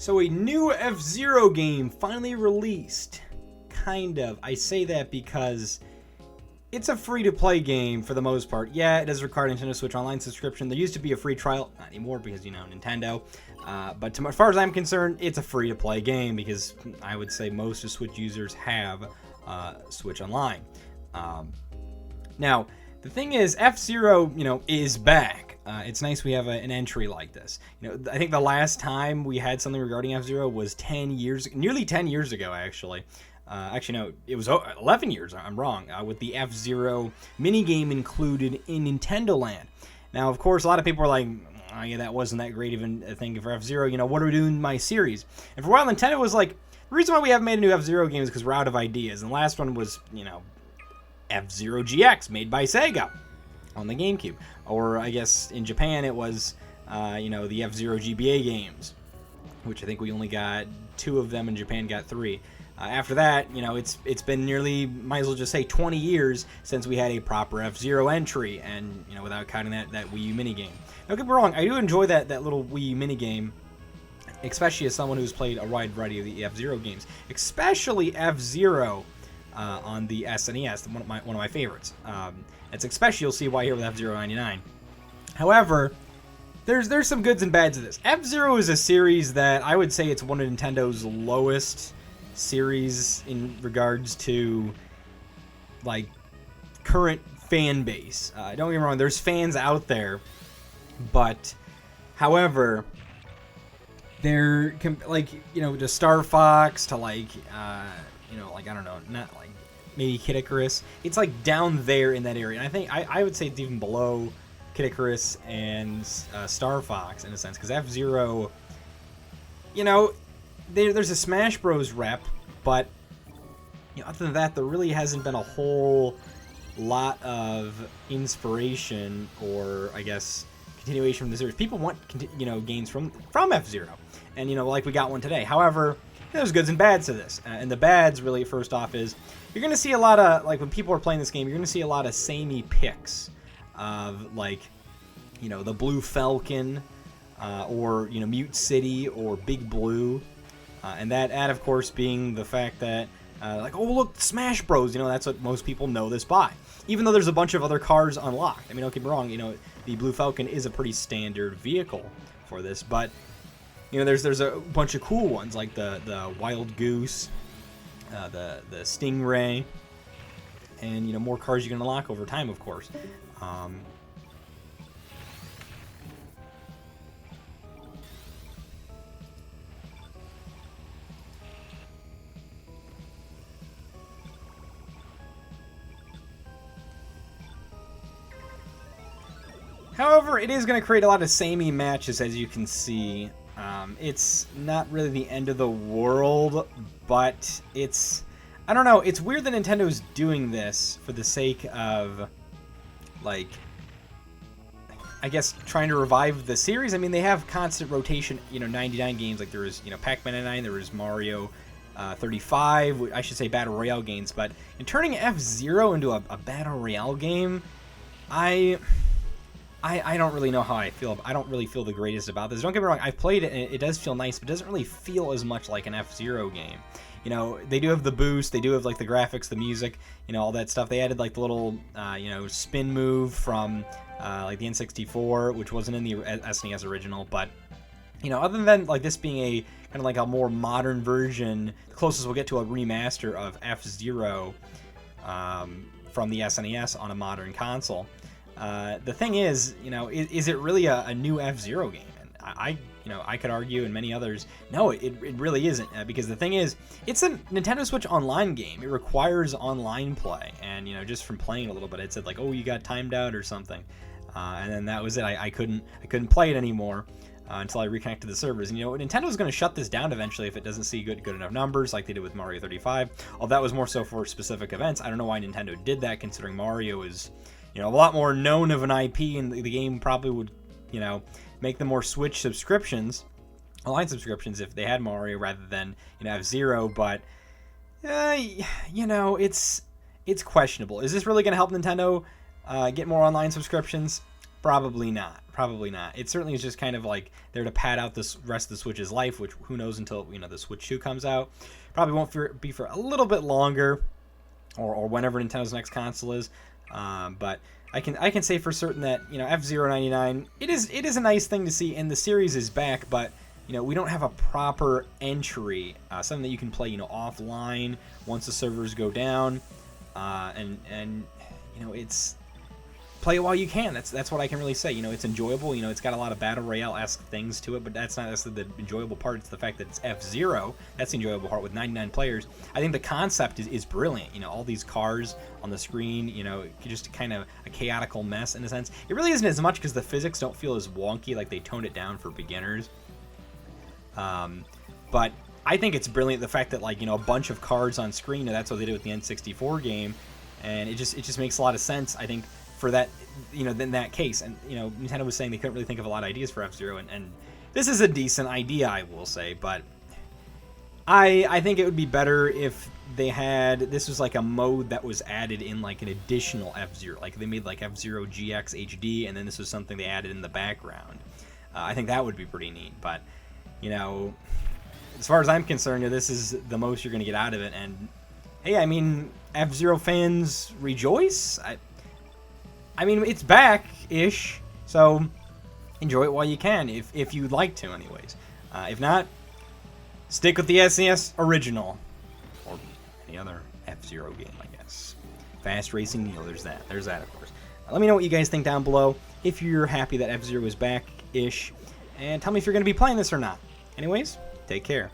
So a new F-Zero game finally released. Kind of. I say that because it's a free-to-play game for the most part. Yeah, it does require Nintendo Switch Online subscription. There used to be a free trial. Not anymore because, Nintendo. But as far as I'm concerned, it's a free-to-play game because I would say most of Switch users have Switch Online. Now, the thing is, F-Zero, is back. It's nice we have an entry like this. I think the last time we had something regarding F-Zero was nearly 10 years ago, actually. Actually, no, it was 11 years. I'm wrong. With the F-Zero minigame included in Nintendo Land. Now, of course, a lot of people are like, oh, yeah, that wasn't that great even a thing for F-Zero. What are we doing in my series? And for a while, Nintendo was like, the reason why we haven't made a new F-Zero game is because we're out of ideas. And the last one was, F-Zero GX, made by Sega on the GameCube. Or I guess in Japan it was, the F-Zero GBA games, which I think we only got 2 of them, and Japan got 3. After that, it's been nearly, might as well just say 20 years since we had a proper F-Zero entry, and, without counting that Wii U minigame. Don't get me wrong, I do enjoy that little Wii U minigame, especially as someone who's played a wide variety of the F-Zero games, especially F-Zero on the SNES, one of my favorites. It's especially, you'll see why here with F-Zero 99. However, there's some goods and bads of this. F-Zero is a series that I would say it's one of Nintendo's lowest series in regards to current fan base. Don't get me wrong, there's fans out there, but however, they're to Star Fox to I don't know, not maybe Kid Icarus. It's down there in that area, and I think I would say it's even below Kid Icarus and Star Fox in a sense, because F-Zero, there's a Smash Bros. Rep, but other than that, there really hasn't been a whole lot of inspiration or, I guess, continuation from the series. People want games from F-Zero, and we got one today. However, there's goods and bads to this, and the bads really first off is you're going to see a lot of when people are playing this game, you're going to see a lot of samey pics of the Blue Falcon or Mute City or Big Blue. And that ad, of course, being the fact that, oh, look, Smash Bros. That's what most people know this by. Even though there's a bunch of other cars unlocked. I mean, don't get me wrong, the Blue Falcon is a pretty standard vehicle for this. But, there's a bunch of cool ones, like the Wild Goose, the Stingray, and, more cars you can unlock over time, of course. However, it is going to create a lot of samey matches, as you can see. It's not really the end of the world, but I don't know, it's weird that Nintendo's doing this for the sake of, I guess, trying to revive the series. I mean, they have constant rotation, 99 games, there was, Pac-Man 99, there was Mario 35, I should say Battle Royale games, but in turning F-Zero into a Battle Royale game, I don't really know how I feel. I don't really feel the greatest about this. Don't get me wrong, I've played it, and it does feel nice, but it doesn't really feel as much like an F-Zero game. They do have the boost, they do have, the graphics, the music, all that stuff. They added, the little, spin move from, the N64, which wasn't in the SNES original, but, other than, this being a, kind of a more modern version, the closest we'll get to a remaster of F-Zero, from the SNES on a modern console. The thing is it really a new F-Zero game? And I could argue, and many others, no, it really isn't. Because the thing is, it's a Nintendo Switch Online game. It requires online play. And, just from playing a little bit, it said, oh, you got timed out or something. And then that was it. I couldn't play it anymore until I reconnected the servers. And, Nintendo's going to shut this down eventually if it doesn't see good enough numbers like they did with Mario 35. Although that was more so for specific events. I don't know why Nintendo did that, considering Mario is a lot more known of an IP, and the game probably would, make them more Switch subscriptions, online subscriptions, if they had Mario rather than, F-Zero, but, it's questionable. Is this really going to help Nintendo get more online subscriptions? Probably not. Probably not. It certainly is just kind of like there to pad out this rest of the Switch's life, which who knows until the Switch 2 comes out. Probably won't be for a little bit longer, or whenever Nintendo's next console is. But I can say for certain that F-Zero 99 it is a nice thing to see, and the series is back, but we don't have a proper entry, something that you can play offline once the servers go down, and it's play it while you can. That's what I can really say. It's enjoyable. It's got a lot of battle royale-esque things to it, but that's not necessarily the enjoyable part. It's the fact that it's F-Zero. That's the enjoyable part with 99 players. I think the concept is brilliant. All these cars on the screen, just kind of a chaotical mess in a sense. It really isn't as much because the physics don't feel as wonky, like they toned it down for beginners. But I think it's brilliant, the fact that a bunch of cards on screen, and that's what they did with the N64 game, and it just makes a lot of sense, I think, for that, in that case. And Nintendo was saying they couldn't really think of a lot of ideas for F-Zero, and this is a decent idea, I will say, but I think it would be better if this was like a mode that was added in like an additional F-Zero, like they made like F-Zero GX HD, and then this was something they added in the background. I think that would be pretty neat, but as far as I'm concerned, this is the most you're going to get out of it, and hey, I mean, F-Zero fans rejoice. I mean, it's back-ish, so enjoy it while you can, if you'd like to, anyways. If not, stick with the SNES original, or any other F-Zero game, I guess. Fast racing, there's that. There's that, of course. Let me know what you guys think down below, if you're happy that F-Zero is back-ish, and tell me if you're going to be playing this or not. Anyways, take care.